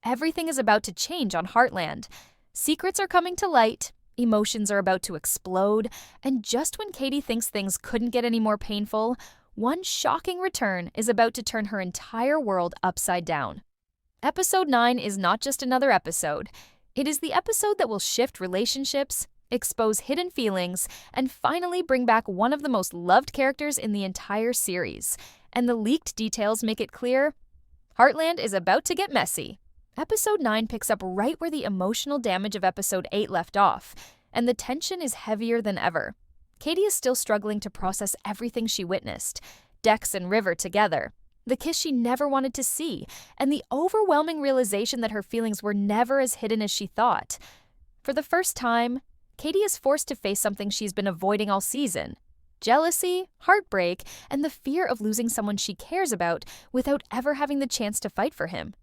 everything is about to change on Heartland. Secrets are coming to light, emotions are about to explode, and just when Katie thinks things couldn't get any more painful, one shocking return is about to turn her entire world upside down. Episode 9 is not just another episode. It is the episode that will shift relationships, expose hidden feelings, and finally bring back one of the most loved characters in the entire series. And the leaked details make it clear Heartland is about to get messy. Episode 9 picks up right where the emotional damage of Episode 8 left off, and the tension is heavier than ever. Katie is still struggling to process everything she witnessed. Dex and River together, the kiss she never wanted to see, and the overwhelming realization that her feelings were never as hidden as she thought. For the first time, Katie is forced to face something she's been avoiding all season: jealousy, heartbreak, and the fear of losing someone she cares about without ever having the chance to fight for him.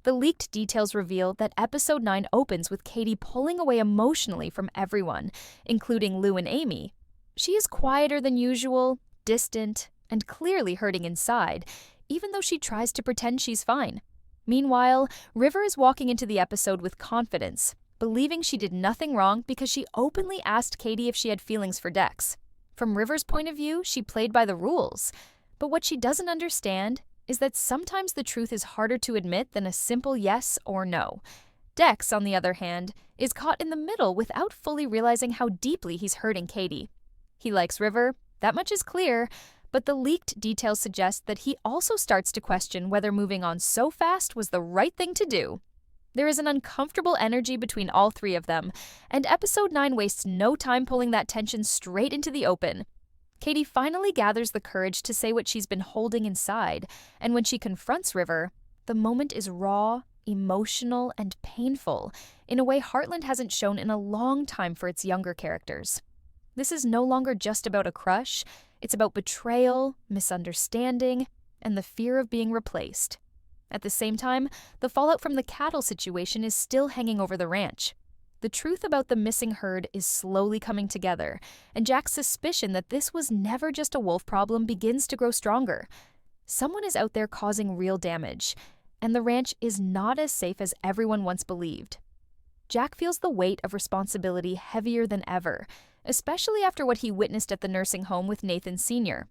The leaked details reveal that Episode 9 opens with Katie pulling away emotionally from everyone, including Lou and Amy. She is quieter than usual, distant, and clearly hurting inside, even though she tries to pretend she's fine. Meanwhile, River is walking into the episode with confidence, believing she did nothing wrong because she openly asked Katie if she had feelings for Dex. From River's point of view, she played by the rules. But what she doesn't understand is that sometimes the truth is harder to admit than a simple yes or no. Dex, on the other hand, is caught in the middle without fully realizing how deeply he's hurting Katie. He likes River, that much is clear, but the leaked details suggest that he also starts to question whether moving on so fast was the right thing to do. There is an uncomfortable energy between all three of them, and Episode 9 wastes no time pulling that tension straight into the open. Katie finally gathers the courage to say what she's been holding inside, and when she confronts River, the moment is raw, emotional, and painful in a way Heartland hasn't shown in a long time for its younger characters. This is no longer just about a crush. It's about betrayal, misunderstanding, and the fear of being replaced. At the same time, the fallout from the cattle situation is still hanging over the ranch. The truth about the missing herd is slowly coming together, and Jack's suspicion that this was never just a wolf problem begins to grow stronger. Someone is out there causing real damage, and the ranch is not as safe as everyone once believed. Jack feels the weight of responsibility heavier than ever, especially after what he witnessed at the nursing home with Nathan Sr.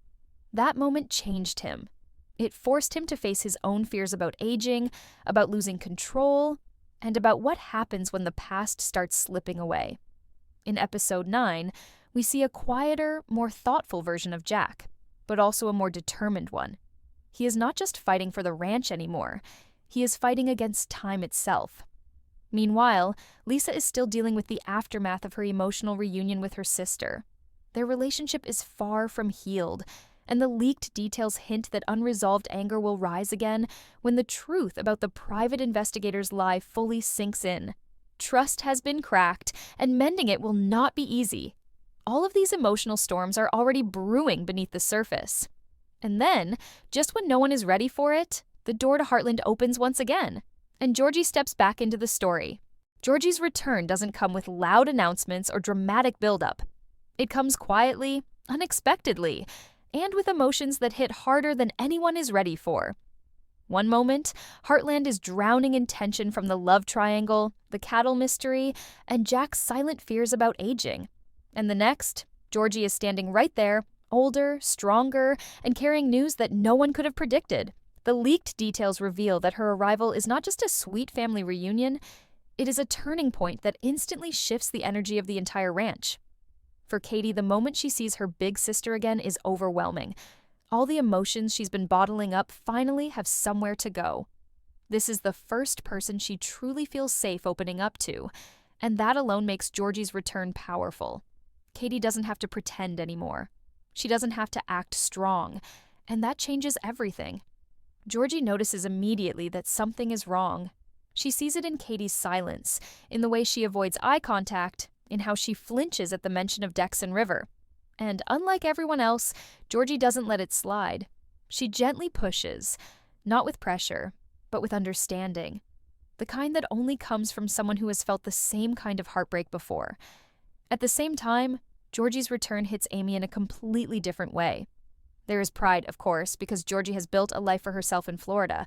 That moment changed him. It forced him to face his own fears about aging, about losing control, and about what happens when the past starts slipping away. In Episode 9, we see a quieter, more thoughtful version of Jack, but also a more determined one. He is not just fighting for the ranch anymore, he is fighting against time itself. Meanwhile, Lisa is still dealing with the aftermath of her emotional reunion with her sister. Their relationship is far from healed, and the leaked details hint that unresolved anger will rise again when the truth about the private investigator's lie fully sinks in. Trust has been cracked, and mending it will not be easy. All of these emotional storms are already brewing beneath the surface. And then, just when no one is ready for it, the door to Heartland opens once again, and Georgie steps back into the story. Georgie's return doesn't come with loud announcements or dramatic buildup. It comes quietly, unexpectedly, and with emotions that hit harder than anyone is ready for. One moment, Heartland is drowning in tension from the love triangle, the cattle mystery, and Jack's silent fears about aging. And the next, Georgie is standing right there, older, stronger, and carrying news that no one could have predicted. The leaked details reveal that her arrival is not just a sweet family reunion, it is a turning point that instantly shifts the energy of the entire ranch. For Katie, the moment she sees her big sister again is overwhelming. All the emotions she's been bottling up finally have somewhere to go. This is the first person she truly feels safe opening up to, and that alone makes Georgie's return powerful. Katie doesn't have to pretend anymore. She doesn't have to act strong, and that changes everything. Georgie notices immediately that something is wrong. She sees it in Katie's silence, in the way she avoids eye contact, in how she flinches at the mention of Dex and River. And unlike everyone else, Georgie doesn't let it slide. She gently pushes, not with pressure, but with understanding. The kind that only comes from someone who has felt the same kind of heartbreak before. At the same time, Georgie's return hits Amy in a completely different way. There is pride, of course, because Georgie has built a life for herself in Florida,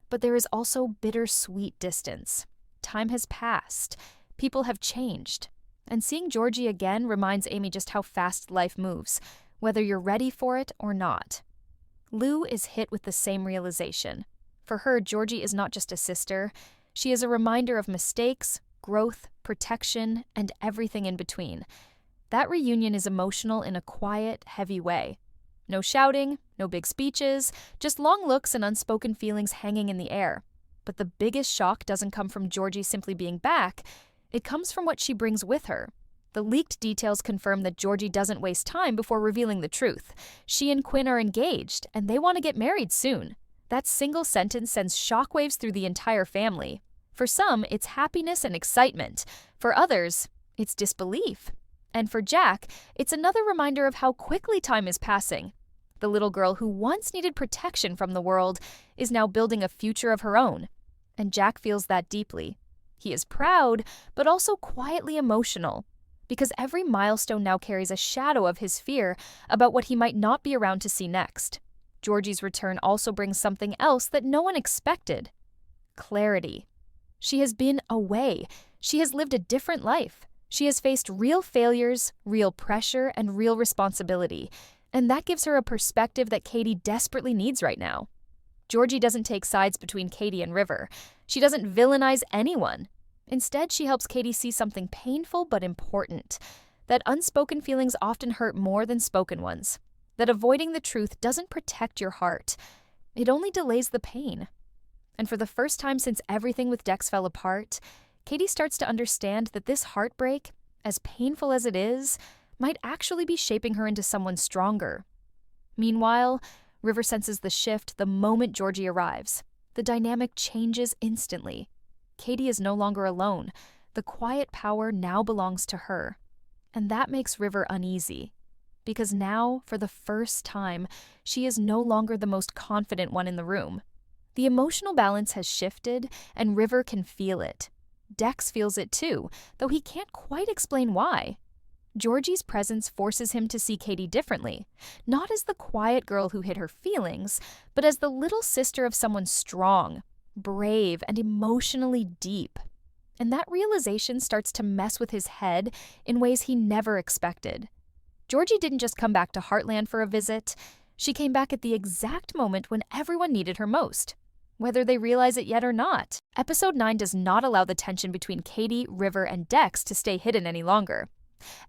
But there is also bittersweet distance. Time has passed. People have changed. And seeing Georgie again reminds Amy just how fast life moves, whether you're ready for it or not. Lou is hit with the same realization. For her, Georgie is not just a sister. She is a reminder of mistakes, growth, protection, and everything in between. That reunion is emotional in a quiet, heavy way. No shouting, no big speeches, just long looks and unspoken feelings hanging in the air. But the biggest shock doesn't come from Georgie simply being back. It comes from what she brings with her. The leaked details confirm that Georgie doesn't waste time before revealing the truth. She and Quinn are engaged, and they want to get married soon. That single sentence sends shockwaves through the entire family. For some, it's happiness and excitement. For others, it's disbelief. And for Jack, it's another reminder of how quickly time is passing. The little girl who once needed protection from the world is now building a future of her own. And Jack feels that deeply. He is proud, but also quietly emotional, because every milestone now carries a shadow of his fear about what he might not be around to see next. Georgie's return also brings something else that no one expected: clarity. She has been away. She has lived a different life. She has faced real failures, real pressure, and real responsibility, and that gives her a perspective that Katie desperately needs right now. Georgie doesn't take sides between Katie and River. She doesn't villainize anyone. Instead, she helps Katie see something painful but important: that unspoken feelings often hurt more than spoken ones, that avoiding the truth doesn't protect your heart. It only delays the pain. And for the first time since everything with Dex fell apart, Katie starts to understand that this heartbreak, as painful as it is, might actually be shaping her into someone stronger. Meanwhile, River senses the shift the moment Georgie arrives. The dynamic changes instantly. Katie is no longer alone. The quiet power now belongs to her. And that makes River uneasy. Because now, for the first time, she is no longer the most confident one in the room. The emotional balance has shifted, and River can feel it. Dex feels it too, though he can't quite explain why. Georgie's presence forces him to see Katie differently, not as the quiet girl who hid her feelings, but as the little sister of someone strong, brave, and emotionally deep. And that realization starts to mess with his head in ways he never expected. Georgie didn't just come back to Heartland for a visit. She came back at the exact moment when everyone needed her most, whether they realize it yet or not. Episode 9 does not allow the tension between Katie, River, and Dex to stay hidden any longer.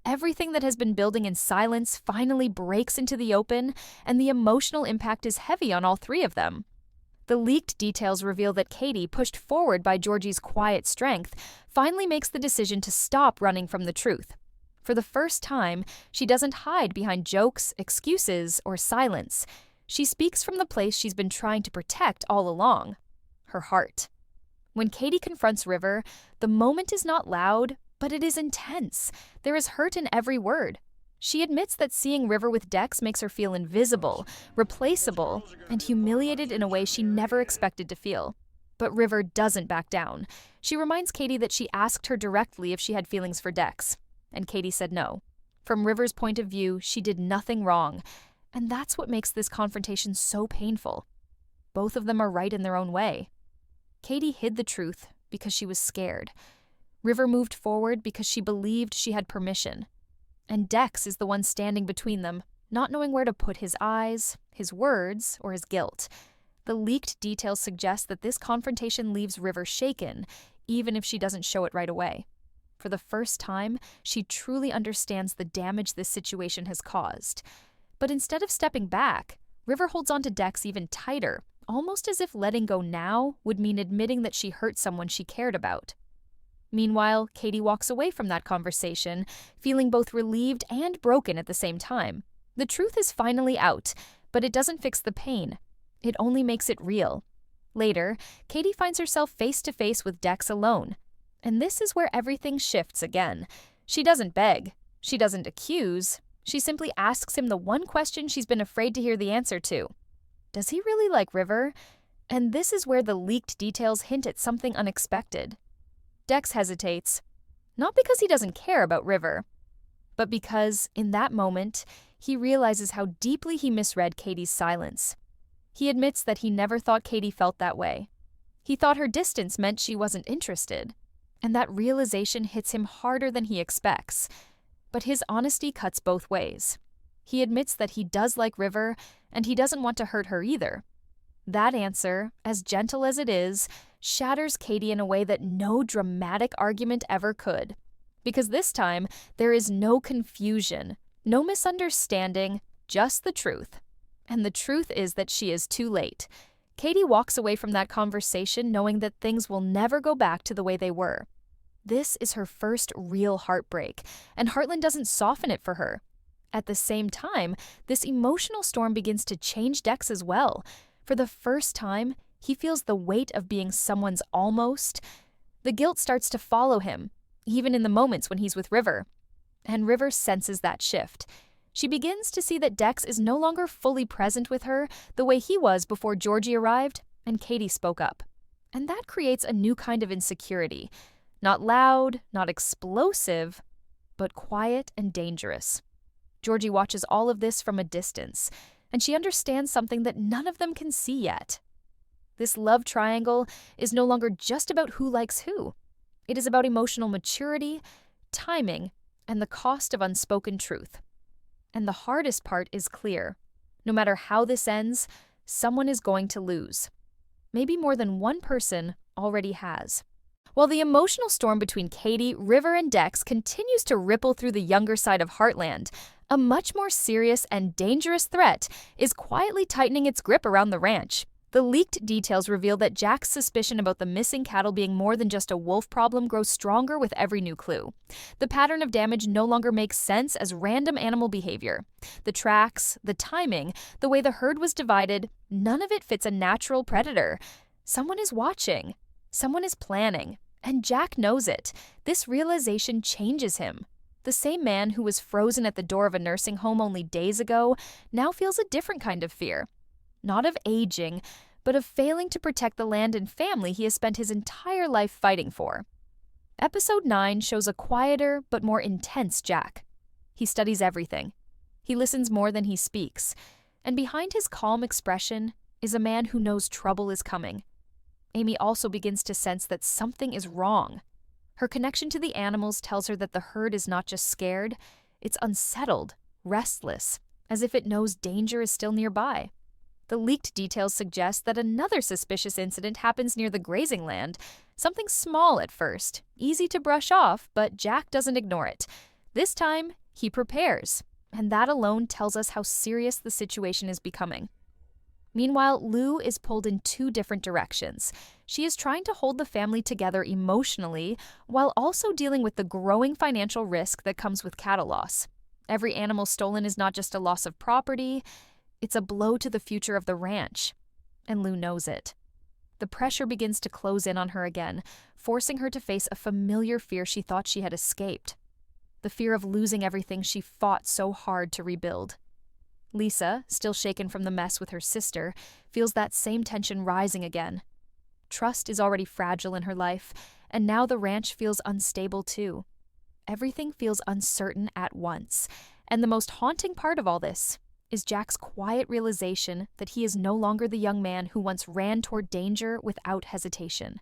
Everything that has been building in silence finally breaks into the open, and the emotional impact is heavy on all three of them. The leaked details reveal that Katie, pushed forward by Georgie's quiet strength, finally makes the decision to stop running from the truth. For the first time, she doesn't hide behind jokes, excuses, or silence. She speaks from the place she's been trying to protect all along: her heart. When Katie confronts River, the moment is not loud, but it is intense. There is hurt in every word. She admits that seeing River with Dex makes her feel invisible, replaceable, and humiliated in a way she never expected to feel. But River doesn't back down. She reminds Katie that she asked her directly if she had feelings for Dex, and Katie said no. From River's point of view, she did nothing wrong, and that's what makes this confrontation so painful. Both of them are right in their own way. Katie hid the truth because she was scared. River moved forward because she believed she had permission. And Dex is the one standing between them, not knowing where to put his eyes, his words, or his guilt. The leaked details suggest that this confrontation leaves River shaken, even if she doesn't show it right away. For the first time, she truly understands the damage this situation has caused. But instead of stepping back, River holds on to Dex even tighter, almost as if letting go now would mean admitting that she hurt someone she cared about. Meanwhile, Katie walks away from that conversation, feeling both relieved and broken at the same time. The truth is finally out, but it doesn't fix the pain. It only makes it real. Later, Katie finds herself face to face with Dex alone. And this is where everything shifts again. She doesn't beg. She doesn't accuse. She simply asks him the one question she's been afraid to hear the answer to. Does he really like River? And this is where the leaked details hint at something unexpected. Dex hesitates, not because he doesn't care about River, but because, in that moment, he realizes how deeply he misread Katie's silence. He admits that he never thought Katie felt that way, He thought her distance meant she wasn't interested, and that realization hits him harder than he expects. But his honesty cuts both ways. He admits that he does like River, and he doesn't want to hurt her either. That answer, as gentle as it is, shatters Katie in a way that no dramatic argument ever could. Because this time, there is no confusion, no misunderstanding, just the truth. And the truth is that she is too late. Katie walks away from that conversation knowing that things will never go back to the way they were. This is her first real heartbreak, and Heartland doesn't soften it for her. At the same time, this emotional storm begins to change Dex as well. For the first time, he feels the weight of being someone's almost. The guilt starts to follow him, even in the moments when he's with River. And River senses that shift. She begins to see that Dex is no longer fully present with her the way he was before Georgie arrived and Katie spoke up. And that creates a new kind of insecurity. Not loud, not explosive, but quiet and dangerous. Georgie watches all of this from a distance, and she understands something that none of them can see yet. This love triangle is no longer just about who likes who. It is about emotional maturity, timing, and the cost of unspoken truth. And the hardest part is clear. No matter how this ends, someone is going to lose. Maybe more than one person already has. While the emotional storm between Katie, River, and Dex continues to ripple through the younger side of Heartland, a much more serious and dangerous threat is quietly tightening its grip around the ranch. The leaked details reveal that Jack's suspicion about the missing cattle being more than just a wolf problem grows stronger with every new clue. The pattern of damage no longer makes sense as random animal behavior. The tracks, the timing, the way the herd was divided, none of it fits a natural predator. Someone is watching. Someone is planning. And Jack knows it. This realization changes him. The same man who was frozen at the door of a nursing home only days ago now feels a different kind of fear. Not of aging, but of failing to protect the land and family he has spent his entire life fighting for. Episode 9 shows a quieter but more intense Jack. He studies everything. He listens more than he speaks. And behind his calm expression is a man who knows trouble is coming. Amy also begins to sense that something is wrong. Her connection to the animals tells her that the herd is not just scared, it's unsettled, restless, as if it knows danger is still nearby. The leaked details suggest that another suspicious incident happens near the grazing land, something small at first, easy to brush off, but Jack doesn't ignore it. This time, he prepares, and that alone tells us how serious the situation is becoming. Meanwhile, Lou is pulled in two different directions. She is trying to hold the family together emotionally while also dealing with the growing financial risk that comes with cattle loss. Every animal stolen is not just a loss of property, it's a blow to the future of the ranch. And Lou knows it. The pressure begins to close in on her again, forcing her to face a familiar fear she thought she had escaped. The fear of losing everything she fought so hard to rebuild. Lisa, still shaken from the mess with her sister, feels that same tension rising again. Trust is already fragile in her life, and now the ranch feels unstable too. Everything feels uncertain at once, and the most haunting part of all this is Jack's quiet realization that he is no longer the young man who once ran toward danger without hesitation.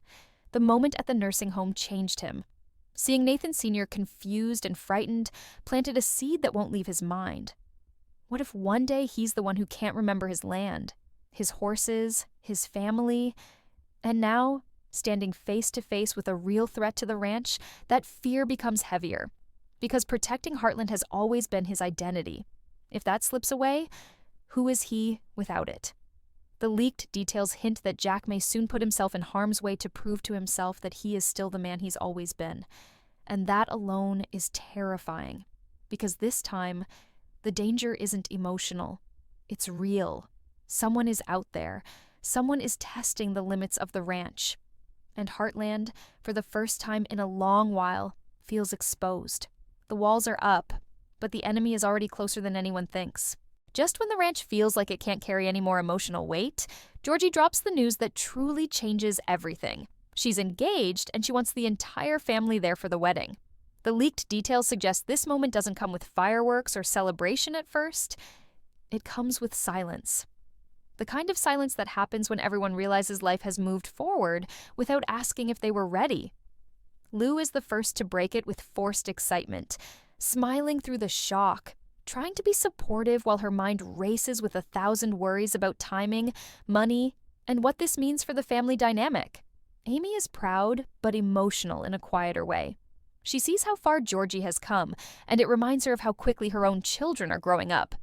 The moment at the nursing home changed him. Seeing Nathan Sr. confused and frightened planted a seed that won't leave his mind. What if one day he's the one who can't remember his land, his horses, his family? And now, standing face to face with a real threat to the ranch, that fear becomes heavier. Because protecting Heartland has always been his identity. If that slips away, who is he without it? The leaked details hint that Jack may soon put himself in harm's way to prove to himself that he is still the man he's always been. And that alone is terrifying. Because this time, the danger isn't emotional. It's real. Someone is out there. Someone is testing the limits of the ranch. And Heartland, for the first time in a long while, feels exposed. The walls are up, but the enemy is already closer than anyone thinks. Just when the ranch feels like it can't carry any more emotional weight, Georgie drops the news that truly changes everything. She's engaged, and she wants the entire family there for the wedding. The leaked details suggest this moment doesn't come with fireworks or celebration at first. It comes with silence. The kind of silence that happens when everyone realizes life has moved forward without asking if they were ready. Lou is the first to break it with forced excitement, smiling through the shock, trying to be supportive while her mind races with 1,000 worries about timing, money, and what this means for the family dynamic. Amy is proud, but emotional in a quieter way. She sees how far Georgie has come, and it reminds her of how quickly her own children are growing up.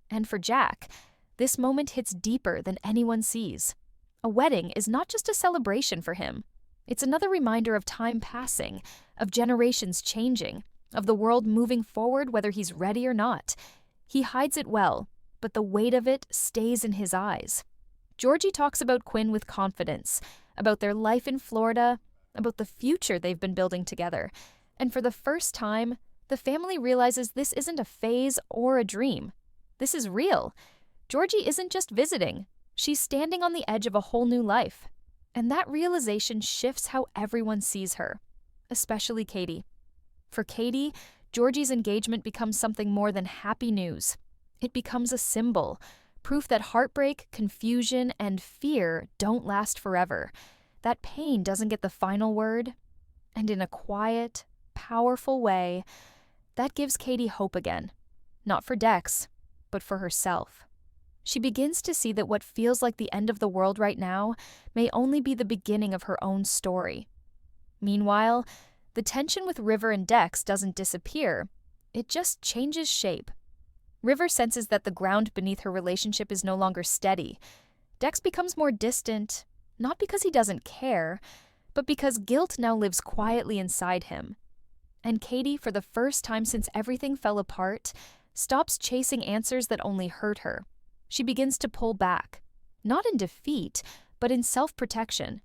And for Jack, this moment hits deeper than anyone sees. A wedding is not just a celebration for him. It's another reminder of time passing, of generations changing, of the world moving forward whether he's ready or not. He hides it well, but the weight of it stays in his eyes. Georgie talks about Quinn with confidence, about their life in Florida, about the future they've been building together. And for the first time, the family realizes this isn't a phase or a dream. This is real. Georgie isn't just visiting. She's standing on the edge of a whole new life. And that realization shifts how everyone sees her, especially Katie. For Katie, Georgie's engagement becomes something more than happy news. It becomes a symbol, proof that heartbreak, confusion, and fear don't last forever. That pain doesn't get the final word. And in a quiet, powerful way, that gives Katie hope again. Not for Dex, but for herself. She begins to see that what feels like the end of the world right now may only be the beginning of her own story. Meanwhile, the tension with River and Dex doesn't disappear, it just changes shape. River senses that the ground beneath her relationship is no longer steady. Dex becomes more distant, not because he doesn't care, but because guilt now lives quietly inside him. And Katie, for the first time since everything fell apart, stops chasing answers that only hurt her. She begins to pull back, not in defeat, but in self-protection.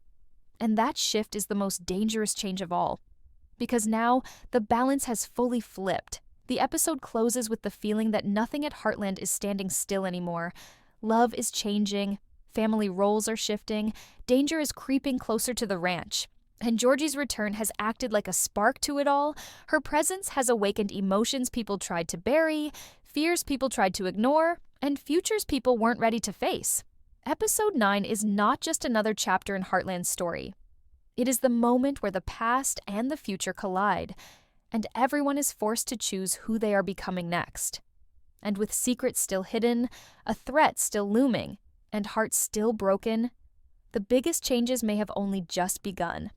And that shift is the most dangerous change of all. Because now, the balance has fully flipped. The episode closes with the feeling that nothing at Heartland is standing still anymore. Love is changing, family roles are shifting, danger is creeping closer to the ranch. And Georgie's return has acted like a spark to it all. Her presence has awakened emotions people tried to bury, fears people tried to ignore, and futures people weren't ready to face. Episode 9 is not just another chapter in Heartland's story. It is the moment where the past and the future collide, and everyone is forced to choose who they are becoming next. And with secrets still hidden, a threat still looming, and hearts still broken, the biggest changes may have only just begun.